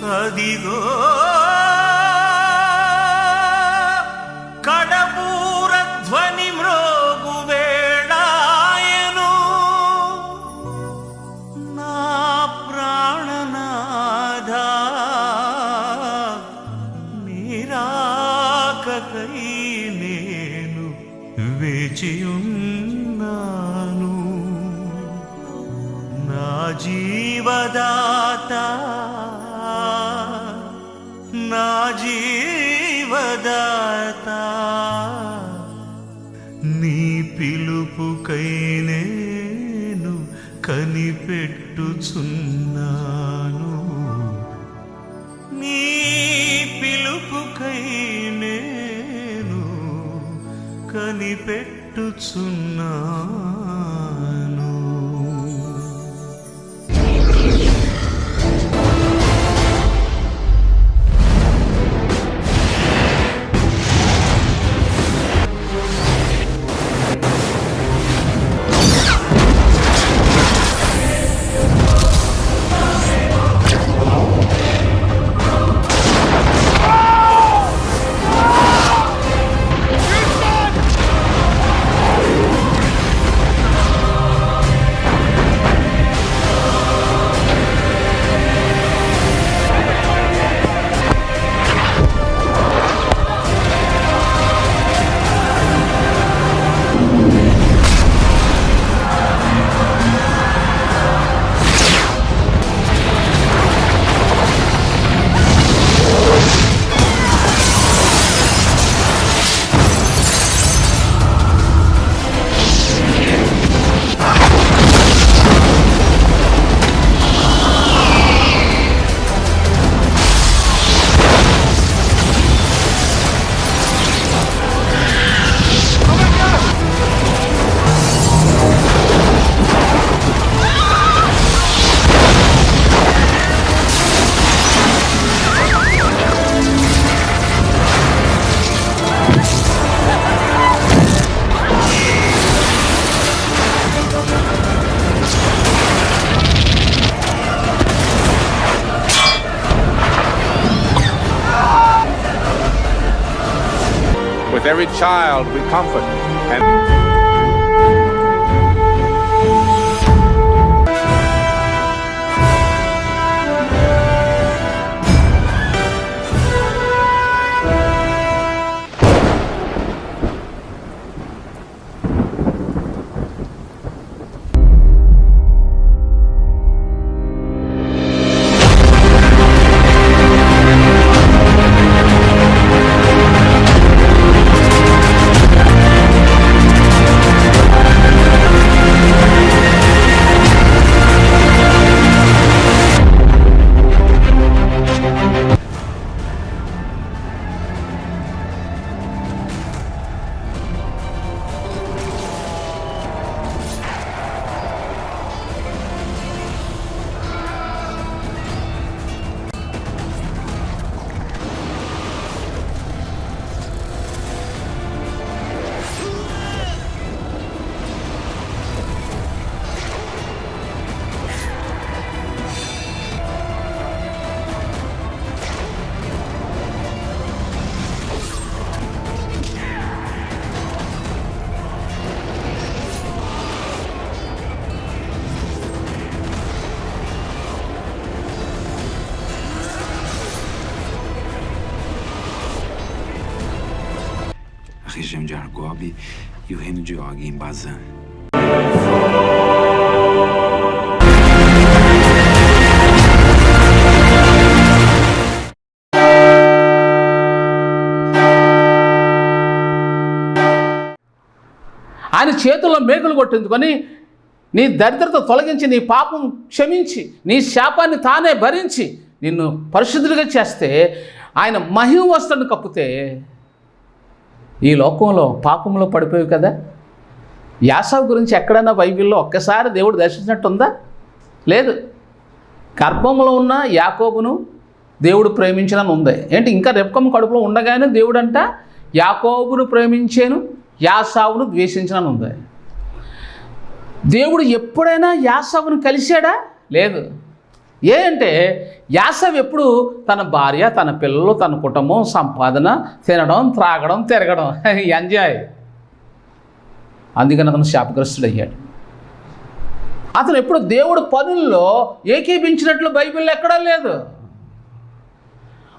అదిగో కడబూర ధ్వని మ్రోగు వేళాయను నా ప్రాణనాథ నీరాకకై నేను వేచియున్నాను నా జీవదాత నా జీవదాత నీ పిలుపుకై నేను కనిపెట్టుచున్నాను నీ పిలుపుకై నేను కనిపెట్టుచున్నాను. With every child we comfort and a região de Argob e o reino de Og em Bazã. ఆయన చేతుల్లో మేకులు కొట్టించుకొని నీ దరిద్రత తొలగించి నీ పాపం క్షమించి నీ శాపాన్ని తానే భరించి నిన్ను పరిశుద్ధుడిగా చేస్తే ఆయన మహిమ వస్త్రాన్ని కప్పితే ఈ లోకంలో పాపంలో పడిపోయావు కదా. యాసావు గురించి ఎక్కడైనా బైబిల్లో ఒక్కసారి దేవుడు దర్శించినట్టుందా? లేదు. గర్భంలో ఉన్న యాకోబును దేవుడు ప్రేమించినని ఉంది. ఏంటి, ఇంకా రెబ్కమ్మ కడుపులో ఉండగానే దేవుడంట యాకోబును ప్రేమించాను, యాసావును ద్వేషించినని ఉంది. దేవుడు ఎప్పుడైనా యాసావును కలిశాడా? లేదు. అంటే యాసవ్ ఎప్పుడు తన భార్య, తన పిల్లలు, తన కుటుంబం, సంపాదన, తినడం, త్రాగడం, తిరగడం, ఎంజాయ్. అందుకని అతను శాపగ్రస్తుడయ్యాడు. అతను ఎప్పుడు దేవుడు పనుల్లో ఏకీభించినట్లు బైబిల్లో ఎక్కడా లేదు.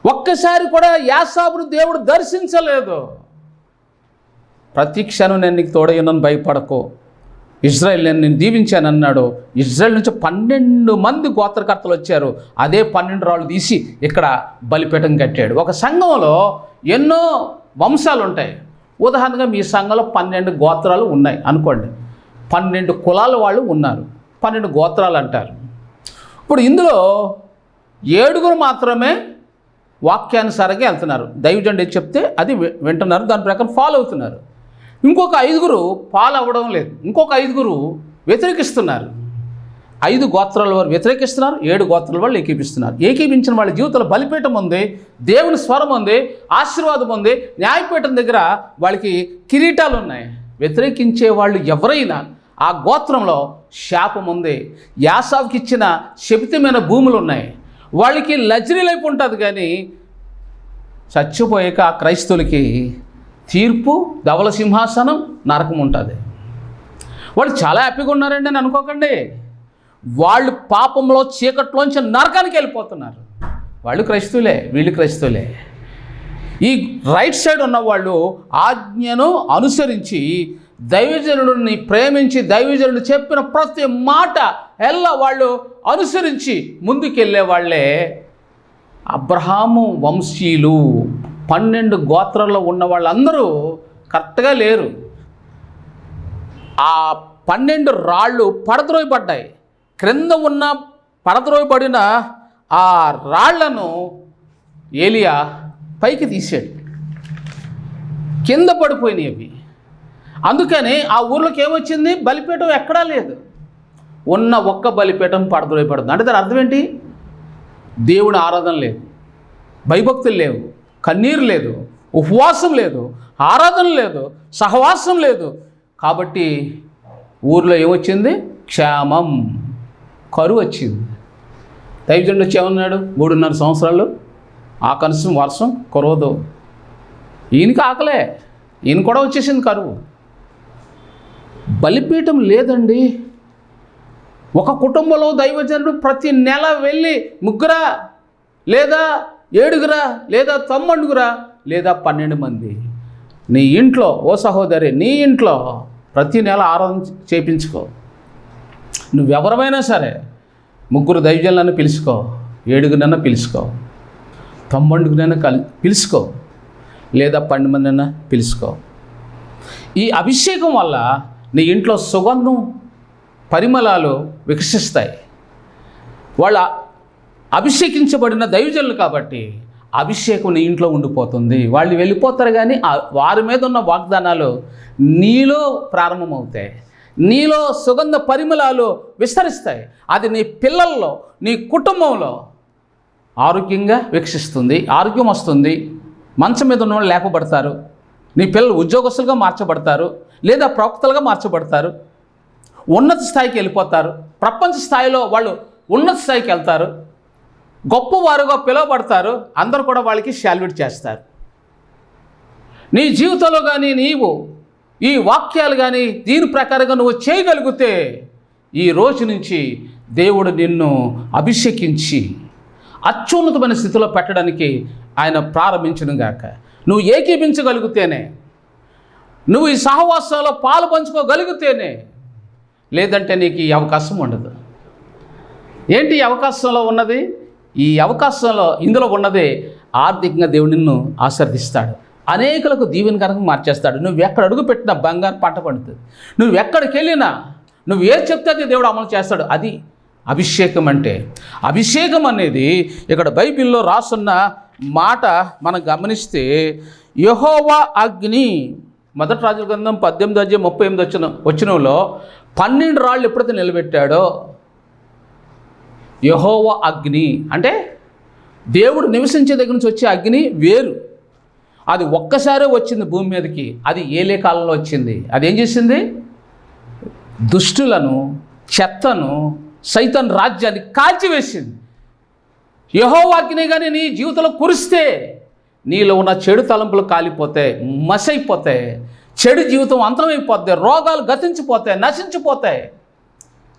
ఒక్కసారి కూడా యాసాబును దేవుడు దర్శించలేదు. ప్రతి క్షణం నేను నీకు తోడయ్యున్నాను, భయపడకు, ఇజ్రాయెల్ నేను దీవించానన్నాడు. ఇజ్రాయెల్ నుంచి 12 మంది గోత్రకర్తలు వచ్చారు. అదే 12 రాళ్ళు తీసి ఇక్కడ బలిపీఠం కట్టాడు. ఒక సంఘంలో ఎన్నో వంశాలు ఉంటాయి. ఉదాహరణగా మీ సంఘంలో 12 గోత్రాలు ఉన్నాయి అనుకోండి. 12 కులాల వాళ్ళు ఉన్నారు, 12 గోత్రాలు అంటారు. ఇప్పుడు ఇందులో 7 మాత్రమే వాక్యానుసారంగా వెళ్తున్నారు. దైవజనుడు ఏది చెప్తే అది వింటున్నారు, దాని ప్రకారం ఫాలో అవుతున్నారు. ఇంకొక 5 ఫాలో అవ్వడం లేదు. ఇంకొక 5 వ్యతిరేకిస్తున్నారు. 5 గోత్రాల వారు వ్యతిరేకిస్తున్నారు, 7 గోత్రాల వాళ్ళు ఏకీపిస్తున్నారు. ఏకీపించిన వాళ్ళ జీవితంలో బలిపీఠం ఉంది, దేవుని స్వరం ఉంది, ఆశీర్వాదం ఉంది, న్యాయపీఠం దగ్గర వాళ్ళకి కిరీటాలు ఉన్నాయి. వ్యతిరేకించే వాళ్ళు ఎవరైనా ఆ గోత్రంలో శాపం ఉంది. యాసావుకి ఇచ్చిన శపితమైన భూములు ఉన్నాయి. వాళ్ళకి లగ్జరీ లైఫ్ ఉంటుంది, కానీ చచ్చిపోయాక ఆ క్రైస్తవులకి తీర్పు, ధవల సింహాసనం, నరకం ఉంటుంది. వాళ్ళు చాలా హ్యాపీగా ఉన్నారండి అని అనుకోకండి. వాళ్ళు పాపంలో చీకట్లోంచి నరకానికి వెళ్ళిపోతున్నారు. వాళ్ళు క్రైస్తవులే, వీళ్ళు క్రైస్తవులే. ఈ రైట్ సైడ్ ఉన్న వాళ్ళు ఆజ్ఞను అనుసరించి దైవజనుడిని ప్రేమించి దైవజనుడు చెప్పిన ప్రతి మాట ఎల్లా వాళ్ళు అనుసరించి ముందుకెళ్ళే వాళ్ళే అబ్రహాము వంశీయులు. 12 గోత్రాల్లో ఉన్న వాళ్ళందరూ కరెక్ట్గా లేరు. ఆ 12 రాళ్ళు పడద్రోయబడ్డాయి. క్రింద ఉన్న పడద్రోయబడిన ఆ రాళ్లను ఏలియా పైకి తీసాడు, కింద పడిపోయినాయి అవి. అందుకని ఆ ఊర్లోకి ఏమొచ్చింది? బలిపీఠం ఎక్కడా లేదు. ఉన్న ఒక్క బలిపీఠం పడద్రోయబడుతుంది. అంటే దాని అర్థం ఏంటి? దేవుని ఆరాధన లేదు, భయభక్తులు లేవు, కన్నీరు లేదు, ఉపవాసం లేదు, ఆరాధన లేదు, సహవాసం లేదు. కాబట్టి ఊర్లో ఏమొచ్చింది? క్షేమం, కరువు వచ్చింది. దైవజనుడు వచ్చి ఏమన్నాడు? 3.5 సంవత్సరాలు ఆకర్షం వర్షం కురవదు. ఈయనకి ఆకలే, ఈయన కూడా వచ్చేసింది కరువు. బలిపీఠం లేదండి. ఒక కుటుంబంలో దైవజనుడు ప్రతి నెల వెళ్ళి 3 లేదా 7 లేదా 9 లేదా 12 మంది నీ ఇంట్లో, ఓ సహోదరి, నీ ఇంట్లో ప్రతి నెల ఆరాధన చేయించుకో. నువ్వెవరమైనా సరే 3 దైవజనులను పిలుచుకో, 7 పిలుచుకో, 9 పిలుచుకో, లేదా 12 మందినైనా పిలుచుకో. ఈ అభిషేకం వల్ల నీ ఇంట్లో సుగంధం, పరిమళాలు వికసిస్తాయి. వాళ్ళ అభిషేకించబడిన దైవజనులు కాబట్టి అభిషేకం నీ ఇంట్లో ఉండిపోతుంది. వాళ్ళు వెళ్ళిపోతారు, కానీ వారి మీద ఉన్న వాగ్దానాలు నీలో ప్రారంభమవుతాయి. నీలో సుగంధ పరిమళాలు విస్తరిస్తాయి. అది నీ పిల్లల్లో, నీ కుటుంబంలో ఆరోగ్యంగా వికసిస్తుంది, ఆరోగ్యం వస్తుంది. మంచం మీద ఉన్న వాళ్ళు లేపబడతారు. నీ పిల్లలు ఉద్యోగస్తులుగా మార్చబడతారు, లేదా ప్రవక్తలుగా మార్చబడతారు. ఉన్నత స్థాయికి వెళ్ళిపోతారు. ప్రపంచ స్థాయిలో వాళ్ళు ఉన్నత స్థాయికి వెళ్తారు. గొప్పవారుగా పిలువబడతారు. అందరూ కూడా వాళ్ళకి శాల్యూట్ చేస్తారు. నీ జీవితంలో కానీ నీవు ఈ వాక్యాలు కానీ దీని ప్రకారంగా నువ్వు చేయగలిగితే ఈ రోజు నుంచి దేవుడు నిన్ను అభిషేకించి అత్యున్నతమైన స్థితిలో పెట్టడానికి ఆయన ప్రారంభించను గాక. నువ్వు ఏకీభించగలిగితేనే, నువ్వు ఈ సహవాసంలో పాలు పంచుకోగలిగితేనే, లేదంటే నీకు ఈ అవకాశం ఉండదు. ఏంటి ఈ అవకాశంలో ఉన్నది? ఈ అవకాశంలో ఇందులో ఉన్నది ఆర్థికంగా దేవుడు నిన్ను ఆశీర్వదిస్తాడు, అనేకులకు దీవెనకరంగా మార్చేస్తాడు. నువ్వు ఎక్కడ అడుగు పెట్టినా బంగారు పంట పండుతుంది. నువ్వు ఎక్కడికి వెళ్ళినా నువ్వు ఏది చెప్తే అది దేవుడు అమలు చేస్తాడు. అది అభిషేకం అంటే. అభిషేకం అనేది ఇక్కడ బైబిల్లో రాసున్న మాట మనం గమనిస్తే, యెహోవా అగ్ని, 1 రాజుల గ్రంథం 18:38 వచనంలో 12 రాళ్ళు ఎప్పుడైతే నిలబెట్టాడో, యెహోవా అగ్ని అంటే దేవుడు నివసించే దగ్గర నుంచి వచ్చే అగ్ని వేరు. అది ఒక్కసారే వచ్చింది భూమి మీదకి. అది ఏలే కాలంలో వచ్చింది. అది ఏం చేసింది? దుష్టులను, చెత్తను, సైతాన్ రాజ్యాన్ని కాల్చివేసింది. యెహోవా అగ్ని కానీ నీ జీవితంలో కురిస్తే నీలో ఉన్న చెడు తలంపులు కాలిపోతాయి, మసైపోతాయి, చెడు జీవితం అంతమైపోతాయి, రోగాలు గతించిపోతాయి, నశించిపోతాయి.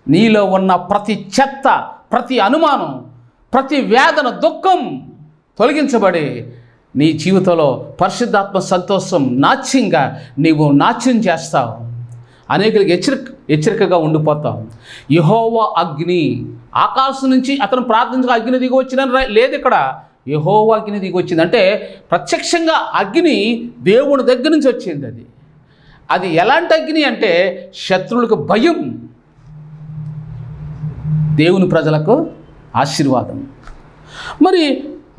నీలో ఉన్న ప్రతి చెత్త, ప్రతి అనుమానం, ప్రతి వేదన, దుఃఖం తొలగించబడి నీ జీవితంలో పరిశుద్ధాత్మ సంతోషం నాట్యంగా నీవు నాట్యం చేస్తావు. అనేకులకి హెచ్చరికగా ఉండిపోతావు. యెహోవా అగ్ని, ఆకాశం నుంచి అతను ప్రార్థించగా అగ్ని దిగి వచ్చిందని లేదు ఇక్కడ. యెహోవా అగ్ని దిగి వచ్చింది అంటే ప్రత్యక్షంగా అగ్ని దేవుని దగ్గర నుంచి వచ్చింది. అది ఎలాంటి అగ్ని అంటే శత్రువులకు భయం, దేవుని ప్రజలకు ఆశీర్వాదం. మరి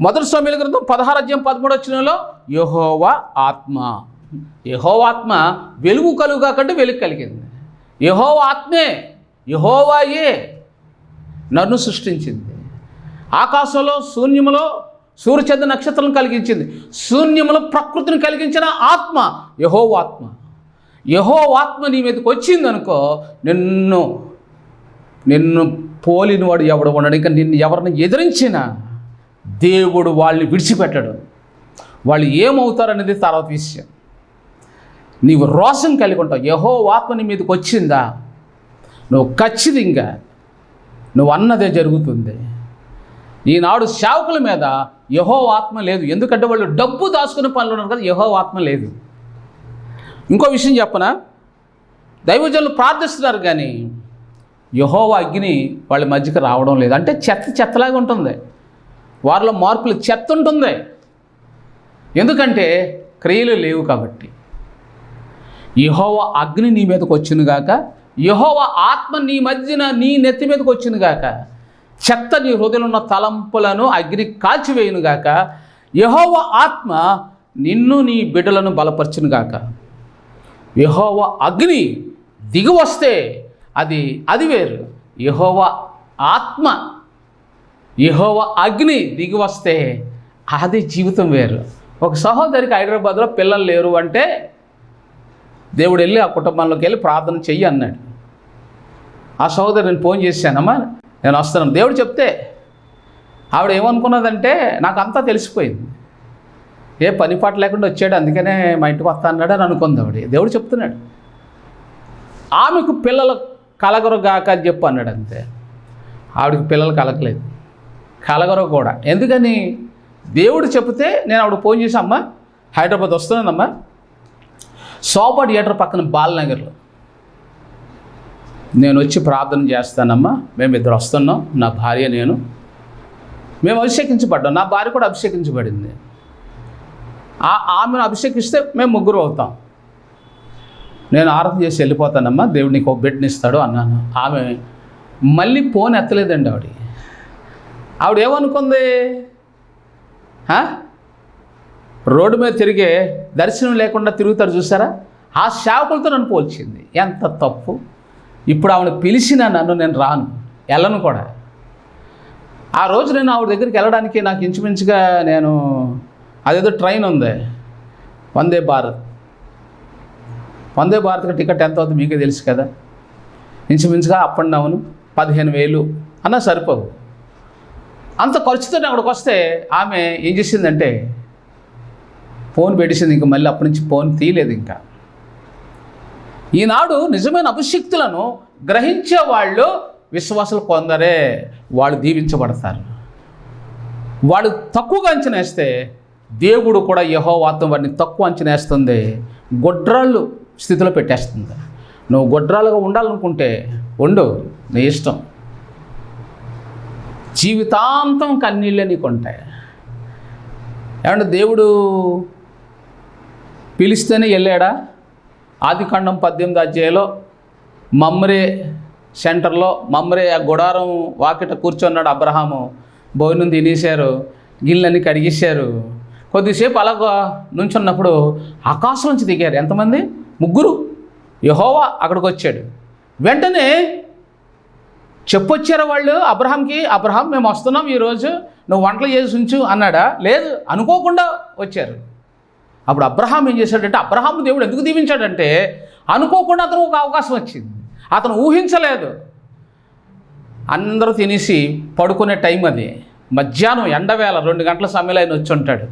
మొదటి సమూయేలు గ్రంథం 16:13 యెహోవా ఆత్మ, యెహోవా ఆత్మ వెలుగు కలుగా కంటే వెలుగు కలిగింది. యెహోవా ఆత్మే, యెహోవాయే నన్ను సృష్టించింది. ఆకాశంలో శూన్యములో సూర్యచంద్ర నక్షత్రాలను కలిగించింది. శూన్యములో ప్రకృతిని కలిగించిన ఆత్మ యెహోవా ఆత్మ. యెహోవా ఆత్మ నీ మీదకి వచ్చిందనుకో, నిన్ను పోలిన వాడు ఎవడు ఉన్నాడు. ఇంకా నిన్ను ఎవరిని ఎదిరించినా దేవుడు వాళ్ళని విడిచిపెట్టడు. వాళ్ళు ఏమవుతారనేది తర్వాత విషయం. నీవు రోషం కలిగి ఉంటావు. యెహోవా ఆత్మ నీ మీదకి వచ్చిందా, నువ్వు ఖచ్చితంగా నువ్వు అన్నదే జరుగుతుంది. ఈనాడు సేవకుల మీద యెహోవా ఆత్మ లేదు. ఎందుకంటే వాళ్ళు డబ్బు దాచుకునే పనులు ఉన్నారు కదా, యెహోవా ఆత్మ లేదు. ఇంకో విషయం చెప్పనా, దైవజనులు ప్రార్థిస్తున్నారు కానీ యెహోవా అగ్ని వాళ్ళ మధ్యకి రావడం లేదు. అంటే చెత్తలాగా ఉంటుంది, వారిలో మార్పులు చెత్త ఉంటుంది. ఎందుకంటే క్రియలు లేవు కాబట్టి. యెహోవా అగ్ని నీ మీదకి వచ్చినగాక, యెహోవా ఆత్మ నీ మధ్యన నీ నెత్తి మీదకి వచ్చినగాక, చెత్త నీ హృదయంలో ఉన్న తలంపులను అగ్ని కాల్చివేయునుగాక, యెహోవా ఆత్మ నిన్ను నీ బిడ్డలను బలపరచునుగాక. యెహోవా అగ్ని దిగి వస్తే అది వేరు. యెహోవా ఆత్మ, యెహోవా అగ్ని దిగి వస్తే అది జీవితం వేరు. ఒక సహోదరికి హైదరాబాద్లో పిల్లలు లేరు అంటే దేవుడు వెళ్ళి ఆ కుటుంబంలోకి వెళ్ళి ప్రార్థన చెయ్యి అన్నాడు. ఆ సహోదరు నేను ఫోన్ చేశానమ్మా, నేను వస్తున్నాను. దేవుడు చెప్తే ఆవిడ ఏమనుకున్నదంటే నాకు అంతా తెలిసిపోయింది. ఏ పని పాట లేకుండా వచ్చాడు, అందుకనే మా ఇంటికి వస్తా అన్నాడు అని అనుకుంది ఆవిడ. దేవుడు చెప్తున్నాడు ఆమెకు పిల్లలు కలగరుగాక అని చెప్పు అన్నాడు. అంతే, ఆవిడకి పిల్లలు కలగలేదు, కలగరు కూడా. ఎందుకని దేవుడు చెప్తే నేను ఆవిడ ఫోన్ చేసి, అమ్మ హైదరాబాద్ వస్తున్నానమ్మా, సోపా థియేటర్ పక్కన బాలనగర్లో నేను వచ్చి ప్రార్థన చేస్తానమ్మా, మేము ఇద్దరు వస్తున్నాం, నా భార్య నేను, మేము అభిషేకించబడ్డాం, నా భార్య కూడా అభిషేకించబడింది. ఆమెను అభిషేకిస్తే మేము ముగ్గురు అవుతాం, నేను ఆరాధన చేసి వెళ్ళిపోతానమ్మా, దేవుడు నీకు ఒక బిడ్డని ఇస్తాడు అన్నాను. ఆమె మళ్ళీ ఫోన్ ఎత్తలేదండి. ఆవిడ ఏమనుకుంది, రోడ్డు మీద తిరిగే దర్శనం లేకుండా తిరుగుతారు చూసారా, ఆ సేవకులతో నన్ను పోల్చింది. ఎంత తప్పు. ఇప్పుడు ఆవిడ పిలిచినా నన్ను నేను రాను, వెళ్ళను కూడా. ఆ రోజు నేను ఆవిడ దగ్గరికి వెళ్ళడానికి నాకు ఇంచుమించుగా నేను అదేదో ట్రైన్ ఉంది, వందే భారత్కి టికెట్ ఎంత అవుతుంది మీకే తెలుసు కదా. ఇంచుమించుగా అప్ అండ్ డౌన్ 15,000 అన్నా సరిపోదు. అంత ఖర్చుతో అక్కడికి వస్తే ఆమె ఏం చేసిందంటే ఫోన్ పెట్టేసింది. ఇంకా మళ్ళీ అప్పటి నుంచి ఫోన్ తీయలేదు. ఇంకా ఈనాడు నిజమైన అభిషిక్తులను గ్రహించే వాళ్ళు విశ్వాసులు కొందరే, వాళ్ళు దీవించబడతారు. వాళ్ళు తక్కువగా అంచనా వేస్తే దేవుడు కూడా యెహోవా ఆత్మ వారిని తక్కువ అంచనా వేస్తుంది, గొడ్రాళ్ళు స్థితిలో పెట్టేస్తుంది. నువ్వు గొడ్రాలుగా ఉండాలనుకుంటే ఉండు, నీ ఇష్టం. జీవితాంతం కన్నీళ్ళే నీకు ఉంటాయి. ఏమంటే దేవుడు పిలిస్తేనే వెళ్ళాడా? ఆదికాండం 18 మమ్రే సెంటర్లో మమ్రే ఆ గుడారం వాకిట కూర్చున్నాడు అబ్రహాము. భోజనం తినేశారు, గిన్నెలన్నీ కడిగేశారు. కొద్దిసేపు అలాగా నుంచున్నప్పుడు ఆకాశం నుంచి దిగారు. ఎంతమంది? 3. యెహోవా అక్కడికి వచ్చాడు. వెంటనే చెప్పొచ్చారా వాళ్ళు అబ్రహాంకి, అబ్రహాం మేము వస్తున్నాం ఈరోజు, నువ్వు వంటలు చేసి ఉంచు అన్నాడా? లేదు, అనుకోకుండా వచ్చారు. అప్పుడు అబ్రహాం ఏం చేశాడంటే, అబ్రహాం దేవుడు ఎందుకు దీవించాడంటే అనుకోకుండా అతను ఒక అవకాశం వచ్చింది, అతను ఊహించలేదు. అందరూ తినేసి పడుకునే టైం అది, మధ్యాహ్నం ఎండవేళ 2 గంటల సమయంలో ఆయన వచ్చి ఉంటాడు.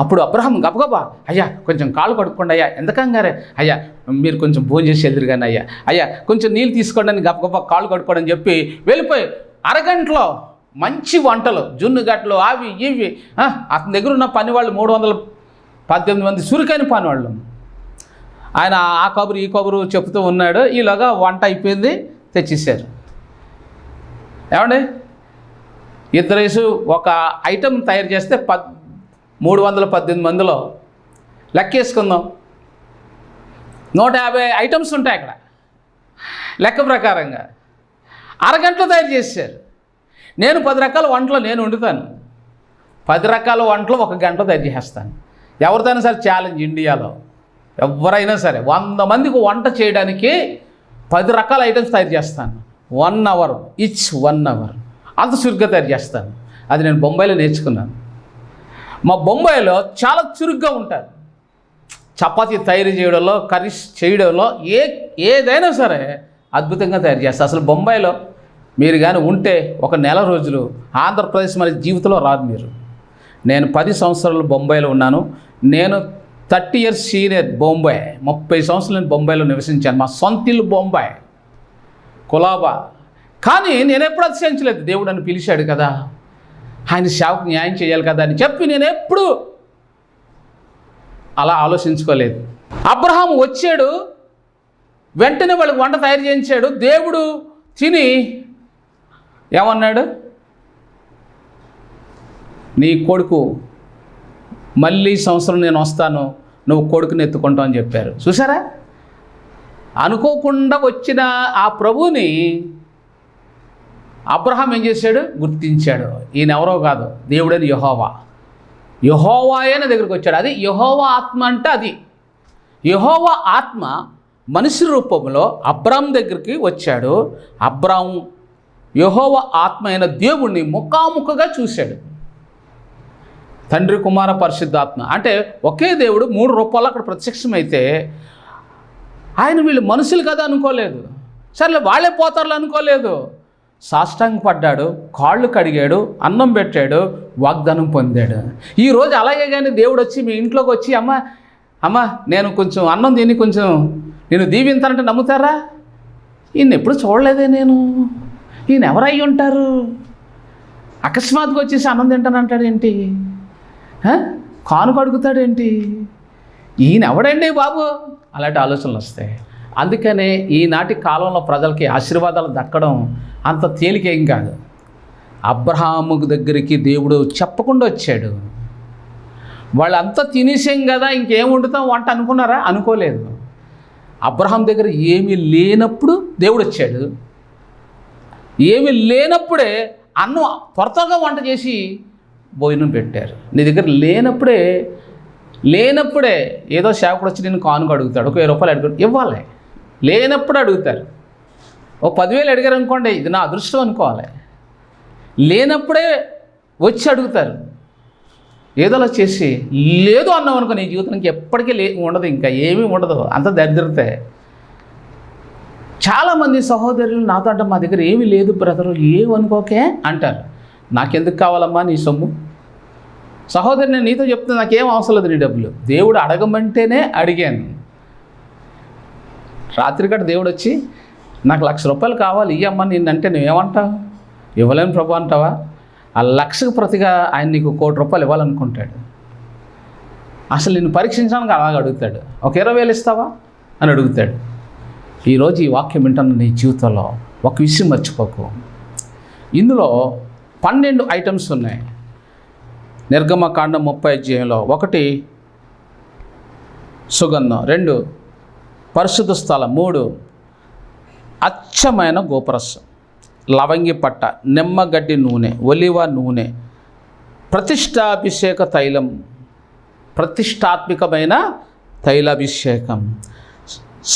అప్పుడు అబ్రహాం గబగబా, అయ్యా కొంచెం కాళ్ళు కడుక్కోండి అయ్యా, ఎందుకంగారే అయ్యా మీరు కొంచెం భోజనం చేసి ఎదురు కానీ అయ్యా, అయ్యా కొంచెం నీళ్ళు తీసుకోండి అని గబగబా కాళ్ళు కడుక్కోండి అని చెప్పి వెళ్ళిపోయి అరగంటలో మంచి వంటలు, జున్ను గట్లు, అవి ఇవి. అతని దగ్గర ఉన్న పని వాళ్ళు 318 మంది సురికైన పని వాళ్ళు. ఆయన ఆ కబురు ఈ కబురు చెప్తూ ఉన్నాడు. ఈలోగా వంట అయిపోయింది, తెచ్చేసారు. ఏమండి, ఇద్దరేసు ఒక ఐటెం తయారు చేస్తే 318 మందిలో లెక్కేసుకుందాం, 150 ఐటమ్స్ ఉంటాయి అక్కడ లెక్క ప్రకారంగా. అరగంటలో తయారు చేశారు. నేను 10 రకాల వంటలు నేను వండుతాను. 10 రకాల వంటలు 1 గంటలో తయారు చేసేస్తాను. ఎవరిదైనా సరే ఛాలెంజ్, ఇండియాలో ఎవరైనా సరే 100 మందికి వంట చేయడానికి 10 రకాల ఐటమ్స్ తయారు చేస్తాను. 1 అవర్, ఈచ్ 1 అవర్ అంత చురుగ్గా తయారు చేస్తాను. అది నేను బొంబాయిలో నేర్చుకున్నాను. మా బొంబాయిలో చాలా చురుగ్గా ఉంటారు. చపాతీ తయారు చేయడంలో, కర్రీస్ చేయడంలో ఏదైనా సరే అద్భుతంగా తయారు చేస్తారు. అసలు బొంబాయిలో మీరు కానీ ఉంటే 1 నెల రోజులు ఆంధ్రప్రదేశ్ మరి జీవితంలో రాదు మీరు. నేను 10 సంవత్సరాలు బొంబాయిలో ఉన్నాను. నేను 30 years సీనియర్ బొంబాయి. 30 సంవత్సరాలు నేను బొంబాయిలో నివసించాను. మా సొంత ఇల్లు బొంబాయి, కులాబా. కానీ నేను ఎప్పుడు అతిశయించలేదు. దేవుడు అని పిలిచాడు కదా, ఆయన సేవకు న్యాయం చేయాలి కదా అని చెప్పి నేను ఎప్పుడు అలా ఆలోచించుకోలేదు. అబ్రహాం వచ్చాడు, వెంటనే వాళ్ళకి వంట తయారు చేయించాడు. దేవుడు తిని ఏమన్నాడు, నీ కొడుకు మళ్ళీ సంవత్సరం నేను వస్తాను, నువ్వు కొడుకుని ఎత్తుకుంటావు అని చెప్పారు. చూసారా, అనుకోకుండా వచ్చిన ఆ ప్రభుని అబ్రహాం ఏం చేశాడు, గుర్తించాడు. ఈయన ఎవరో కాదు, దేవుడని యెహోవా. యెహోవాయే నా దగ్గరికి వచ్చాడు. అది యెహోవా ఆత్మ అంటే అది. యెహోవా ఆత్మ మనిషి రూపంలో అబ్రాం దగ్గరికి వచ్చాడు. అబ్రాం యెహోవా ఆత్మ అయిన దేవుణ్ణి ముఖాముఖిగా చూశాడు. తండ్రి, కుమార, పరిశుద్ధాత్మ అంటే ఒకే దేవుడు 3 రూపాల్లో అక్కడ ప్రత్యక్షమైతే ఆయన వీళ్ళు మనుషులు కదా అనుకోలేదు. సర్లే వాళ్ళే పోతారులు అనుకోలేదు. సాష్టాంగ పడ్డాడు, కాళ్ళు కడిగాడు, అన్నం పెట్టాడు, వాగ్దానం పొందాడు. ఈరోజు అలాగే కానీ దేవుడు వచ్చి మీ ఇంట్లోకి వచ్చి అమ్మ నేను కొంచెం అన్నం తిని కొంచెం నేను దీవింతానంటే నమ్ముతారా? ఈయన ఎప్పుడు చూడలేదే నేను, ఈయన ఎవరై ఉంటారు, అకస్మాత్తుగా వచ్చేసి అన్నం తింటానంటాడేంటి, కానుక అడుగుతాడేంటి, ఈయన ఎవడండి బాబు, అలాంటి ఆలోచనలు వస్తాయి. అందుకనే ఈనాటి కాలంలో ప్రజలకి ఆశీర్వాదాలు దక్కడం అంత తేలికేం కాదు. అబ్రహాము దగ్గరికి దేవుడు చెప్పకుండా వచ్చాడు. వాళ్ళంతా తినేసాం కదా ఇంకేం వండుతాం వంట అనుకున్నారా? అనుకోలేదు. అబ్రహాం దగ్గర ఏమీ లేనప్పుడు దేవుడు వచ్చాడు. ఏమీ లేనప్పుడే అన్నం త్వరగా వంట చేసి భోజనం పెట్టారు. నీ దగ్గర లేనప్పుడే ఏదో సేవకుడు వచ్చి నేను కానుక అడుగుతాడు, ఒక 1000 రూపాయలు అడుగుతాడు, ఇవ్వాలి. లేనప్పుడు అడుగుతారు. ఓ 10,000 అడిగారు అనుకోండి, ఇది నా అదృష్టం అనుకోవాలి. లేనప్పుడే వచ్చి అడుగుతారు. ఏదోలా చేసి లేదు అన్నాం అనుకో, నీ జీవితానికి ఎప్పటికీ ఉండదు, ఇంకా ఏమీ ఉండదు, అంత దరిద్రతే. చాలామంది సహోదరులు నాతో అంటే మా దగ్గర ఏమీ లేదు బ్రదరు, ఏమనుకోకే అంటారు. నాకెందుకు కావాలమ్మా నీ సొమ్ము? సహోదరు, నేను నీతో చెప్తున్నా, నాకేం అవసరం లేదు నీ డబ్బులు. దేవుడు అడగమంటేనే అడిగాను. రాత్రికట దేవుడు వచ్చి నాకు 1,00,000 రూపాయలు కావాలి ఇయ్యమ్మా నిన్నంటే నువ్వేమంటావు? ఇవ్వలేను ప్రభు అంటావా? ఆ 1,00,000కు ప్రతిగా ఆయన నీకు 1,00,00,000 రూపాయలు ఇవ్వాలనుకుంటాడు. అసలు నిన్ను పరీక్షించడానికి అలాగ అడుగుతాడు. ఒక 20,000 ఇస్తావా అని అడుగుతాడు. ఈరోజు ఈ వాక్యం వింటున్న నీ జీవితంలో ఒక విషయం మర్చిపోకు. ఇందులో 12 ఐటమ్స్ ఉన్నాయి. నిర్గమకాండం 30 అధ్యాయంలో 1 సుగంధం, 2 పరిశుద్ధ స్థలం, 3 అచ్చమైన గోపరసం, లవంగి పట్ట, నిమ్మగడ్డి నూనె, ఒలివ నూనె, ప్రతిష్టాభిషేక తైలం, ప్రతిష్టాత్మికమైన తైలాభిషేకం,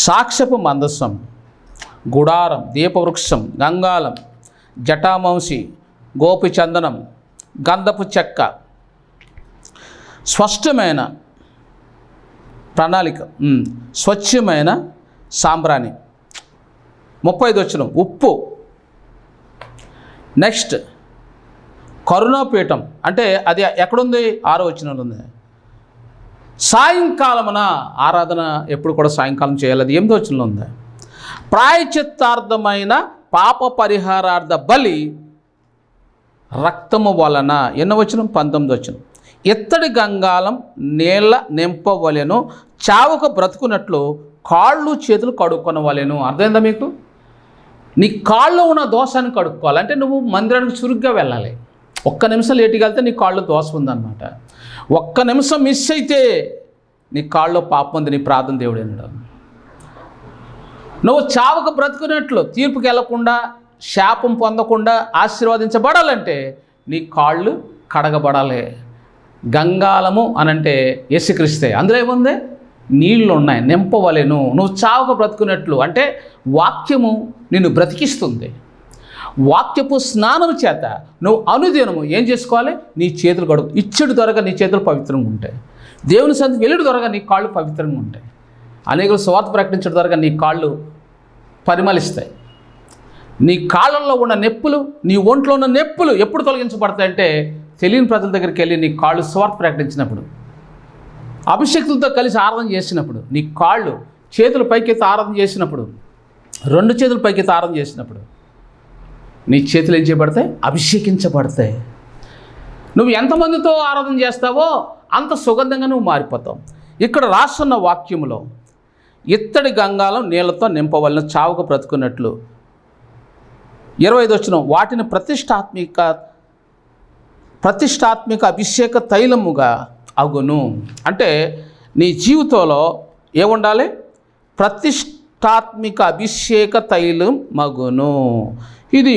సాక్ష్యపు మందసం, గుడారం, దీపవృక్షం, గంగాలం, జటామంసి, గోపిచందనం, గంధపు చెక్క, స్పష్టమైన ప్రణాళిక, స్వచ్ఛమైన సాంబ్రాణి, 35 వచనం, ఉప్పు, నెక్స్ట్ కరుణాపీఠం అంటే అది ఎక్కడుంది? 6వ వచనంలో ఉంది. సాయంకాలమున ఆరాధన ఎప్పుడు కూడా సాయంకాలం చేయాలి, అది 8వ వచనంలో ఉంది. ప్రాయచిత్తార్థమైన పాప పరిహారార్థ బలి రక్తము వలన, ఎన్నో వచనం? 19వ వచనం. ఇత్తడి గంగాళం నీళ్ళ నింపవలెను, చావుక బ్రతుకున్నట్లు కాళ్ళు చేతులు కడుక్కొనవలెను. అర్థమైందా మీకు? నీ కాళ్ళు ఉన్న దోషాన్ని కడుక్కోవాలి అంటే నువ్వు మందిరానికి చురుగ్గా వెళ్ళాలి. ఒక్క నిమిషం లేటుగా వెళ్తే నీ కాళ్ళు దోషం ఉందన్నమాట. ఒక్క నిమిషం మిస్ అయితే నీ కాళ్ళలో పాపం ఉంది, నీ ప్రార్థన దేవుడు వినడం. నువ్వు చావుకు బ్రతుకున్నట్లు తీర్పుకి వెళ్లకుండా శాపం పొందకుండా ఆశీర్వదించబడాలంటే నీ కాళ్ళు కడగబడాలి. గంగాళము అనంటే యేసుక్రీస్తే, అందులో ఏముంది? నీళ్లు ఉన్నాయి, నింపవలెను. నువ్వు చావుకు బ్రతుకున్నట్లు అంటే వాక్యము నిన్ను బ్రతికిస్తుంది. వాక్యపు స్నానం చేత నువ్వు అనుదినము ఏం చేసుకోవాలి? నీ చేతులు కడుగు. ఇచ్చడి త్వరగా నీ చేతులు పవిత్రంగా ఉంటాయి. దేవుని సన్నిధికి వెళ్ళడం త్వరగా నీ కాళ్ళు పవిత్రంగా ఉంటాయి. అనేకులు సువార్త ప్రకటించడం త్వరగా నీ కాళ్ళు పరిమళిస్తాయి. నీ కాళ్ళల్లో ఉన్న నొప్పులు, నీ ఒంట్లో ఉన్న నొప్పులు ఎప్పుడు తొలగించబడతాయంటే తెలియని ప్రజల దగ్గరికి వెళ్ళి నీ కాళ్ళు సువార్త ప్రకటించినప్పుడు, అభిషేకులతో కలిసి ఆరాధన చేసినప్పుడు, నీ కాళ్ళు చేతులు పైకెత్తి ఆరాధన చేసినప్పుడు, 2 చేతులు పైకెత్తి ఆరాధన చేసినప్పుడు నీ చేతులు ఏం చేయబడతాయి? అభిషేకించబడతాయి. నువ్వు ఎంతమందితో ఆరాధన చేస్తావో అంత సుగంధంగా నువ్వు మారిపోతావు. ఇక్కడ రాస్తున్న వాక్యములో ఇత్తడి గంగాళం నీళ్లతో నింపవలన, చావుకు బ్రతుకున్నట్లు. 25వ వచనం. వాటిని ప్రతిష్టాత్మిక అభిషేక తైలముగా అగును. అంటే నీ జీవితంలో ఏముండాలి? ప్రతిష్టాత్మిక అభిషేక తైలం మగును. ఇది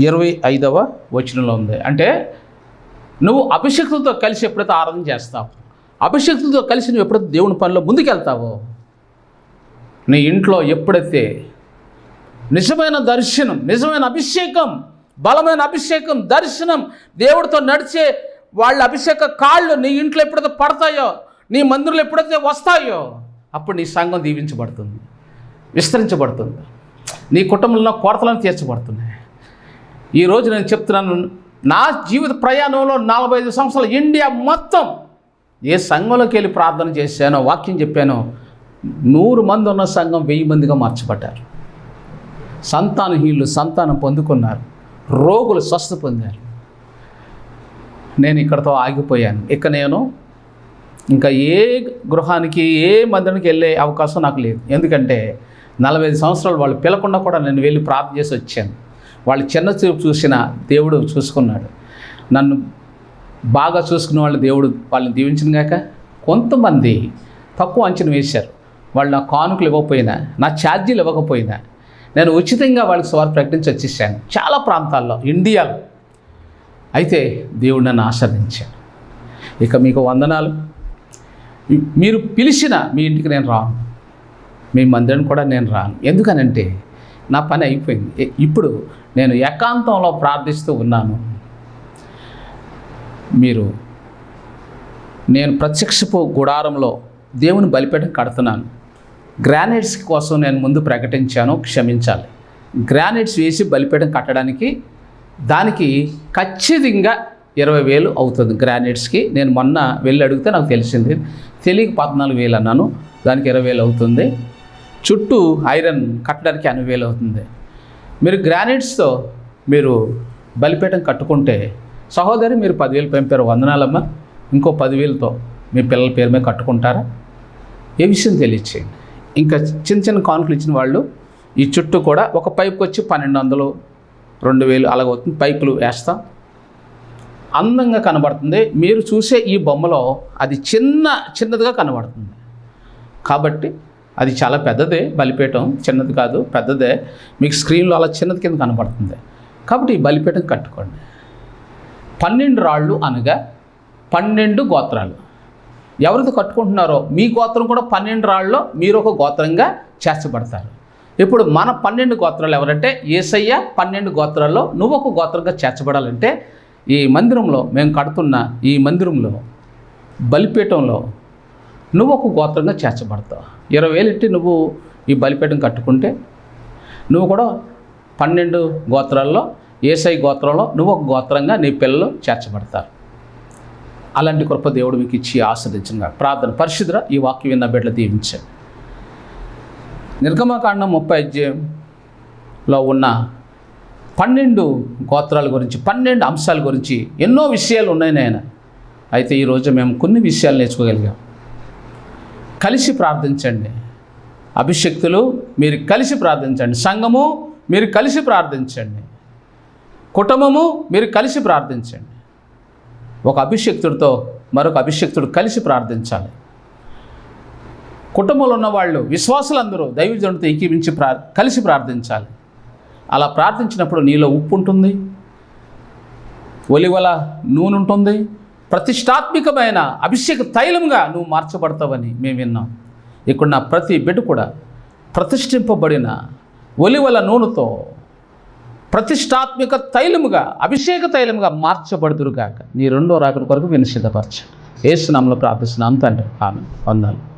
25వ వచనంలో ఉంది. అంటే నువ్వు అభిషేకులతో కలిసి ఎప్పుడైతే ఆరాధన చేస్తావు, అభిషేకులతో కలిసి నువ్వు ఎప్పుడైతే దేవుని పనిలో ముందుకెళ్తావో, నీ ఇంట్లో ఎప్పుడైతే నిజమైన దర్శనం, నిజమైన అభిషేకం, బలమైన అభిషేకం, దర్శనం, దేవుడితో నడిచే వాళ్ళ అభిషేక కాళ్ళు నీ ఇంట్లో ఎప్పుడైతే పడతాయో, నీ మందిరంలో ఎప్పుడైతే వస్తాయో, అప్పుడు నీ సంఘం దీవించబడుతుంది, విస్తరించబడుతుంది. నీ కుటుంబంలో కొరతలను తీర్చబడుతున్నాయి. ఈరోజు నేను చెప్తున్నాను, నా జీవిత ప్రయాణంలో 45 సంవత్సరాలు ఇండియా మొత్తం ఏ సంఘంలోకి వెళ్ళి ప్రార్థన చేశానో, వాక్యం చెప్పానో, 100 మంది ఉన్న సంఘం 1000 మందిగా మార్చబడ్డారు. సంతానహీనులు సంతానం పొందుకున్నారు, రోగులు స్వస్థ పొందారు. నేను ఇక్కడతో ఆగిపోయాను. ఇక నేను ఇంకా ఏ గృహానికి, ఏ మందిరానికి వెళ్ళే అవకాశం నాకు లేదు. ఎందుకంటే 45 సంవత్సరాలు వాళ్ళు పిలకుండా కూడా నేను వెళ్ళి ప్రార్థన చేసి వచ్చాను. వాళ్ళు చిన్న చూపు చూసిన దేవుడు చూసుకున్నాడు. నన్ను బాగా చూసుకున్న వాళ్ళు దేవుడు వాళ్ళని దీవించిన గాక. కొంతమంది తక్కువ అంచనా వేశారు. వాళ్ళు నా కానుకలు ఇవ్వకపోయినా, నా ఛార్జీలు ఇవ్వకపోయినా నేను ఉచితంగా వాళ్ళకి సువార్త ప్రకటించి వచ్చేసాను చాలా ప్రాంతాల్లో, ఇండియాలో. అయితే దేవుడు నన్ను ఆశీర్వదించాడు. ఇక మీకు వందనాలు. మీరు పిలిచిన మీ ఇంటికి నేను రాను, మీ మందిరం కూడా నేను రాను. ఎందుకనంటే నా పని అయిపోయింది. ఇప్పుడు నేను ఏకాంతంలో ప్రార్థిస్తూ ఉన్నాను. నేను ప్రత్యక్షపు గుడారంలో దేవుని బలిపీఠం కడుతున్నాను. గ్రానైట్స్ కోసం నేను ముందు ప్రకటించాను, క్షమించాలి. గ్రానైట్స్ వేసి బలిపీఠం కట్టడానికి దానికి ఖచ్చితంగా 20,000 అవుతుంది. గ్రానైట్స్కి నేను మొన్న వెళ్ళి అడిగితే నాకు తెలిసింది. తెలియక 14,000 అన్నాను, దానికి 20,000 అవుతుంది. చుట్టూ ఐరన్ కట్టడానికి 80,000 అవుతుంది. మీరు గ్రానైట్స్తో మీరు బలిపీఠం కట్టుకుంటే, సహోదరి మీరు 10,000 పంపారు, వందనాలమ్మ, ఇంకో 10,000తో మీ పిల్లల పేరు మీద కట్టుకుంటారా? ఏ విషయం తెలియచేయండి. ఇంకా చిన్న చిన్న కానుకలు ఇచ్చిన వాళ్ళు ఈ చుట్టూ కూడా ఒక పైపుకి వచ్చి 1,200, 2,000 అలాగవుతుంది. పైపులు వేస్తాం, అందంగా కనబడుతుంది. మీరు చూసే ఈ బొమ్మలో అది చిన్నదిగా కనబడుతుంది. కాబట్టి అది చాలా పెద్దదే, బలిపీఠం చిన్నది కాదు, పెద్దదే. మీకు స్క్రీన్లో అలా చిన్నది కింద కనబడుతుంది. కాబట్టి ఈ బలిపీఠం కట్టుకోండి. 12 రాళ్ళు అనగా 12 గోత్రాలు. ఎవరితో కట్టుకుంటున్నారో మీ గోత్రం కూడా 12 రాళ్ళలో మీరు ఒక గోత్రంగా చేర్చబడతారు. ఇప్పుడు మన 12 గోత్రాలు ఎవరంటే యేసయ్య 12 గోత్రాల్లో నువ్వు ఒక గోత్రంగా చేర్చబడాలంటే ఈ మందిరంలో, మేము కడుతున్న ఈ మందిరంలో బలిపీఠంలో నువ్వు ఒక గోత్రంగా చేర్చబడతావు. 20,000 ఎట్టి నువ్వు ఈ బలిపీఠం కట్టుకుంటే నువ్వు కూడా 12 గోత్రాల్లో యేసై గోత్రంలో నువ్వు ఒక గోత్రంగా నీ పిల్లలు చేర్చబడతారు. అలాంటి కృప దేవుడు మీకు ఇచ్చి ఆస్వాదించిన ప్రార్థన. పరిశుద్ధుడా, ఈ వాక్యం విన్న బిడ్డలు దీవించండి. నిర్గమకాండం 30 అధ్యాయంలో ఉన్న 12 గోత్రాల గురించి, 12 అంశాల గురించి ఎన్నో విషయాలు ఉన్నాయి నాయన. అయితే ఈరోజు మేము కొన్ని విషయాలు నేర్చుకోగలిగాం. కలిసి ప్రార్థించండి. అభిషక్తులు మీరు కలిసి ప్రార్థించండి. సంఘము మీరు కలిసి ప్రార్థించండి. కుటుంబము మీరు కలిసి ప్రార్థించండి. ఒక అభిషక్తుడితో మరొక అభిషక్తుడు కలిసి ప్రార్థించాలి. కుటుంబంలో ఉన్నవాళ్ళు, విశ్వాసులందరూ దైవజనుడితో ఏకీవించి కలిసి ప్రార్థించాలి. అలా ప్రార్థించినప్పుడు నీలో ఉప్పు ఉంటుంది, ఒలివల నూనె ఉంటుంది, ప్రతిష్టాత్మికమైన అభిషేక తైలంగా నువ్వు మార్చబడతావని మేము విన్నాం. ఇక్కడ నా ప్రతి బిడ్డ కూడా ప్రతిష్ఠింపబడిన ఒలివల నూనెతో ప్రతిష్టాత్మిక తైలముగా, అభిషేక తైలముగా మార్చబడుదురుగాక. నీ రెండో రాకడ కొరకు విని సిద్ధపరచు. యేసు నామములో ప్రార్థిస్తున్నాను తండ్రి. ఆమేన్. వందనాలు.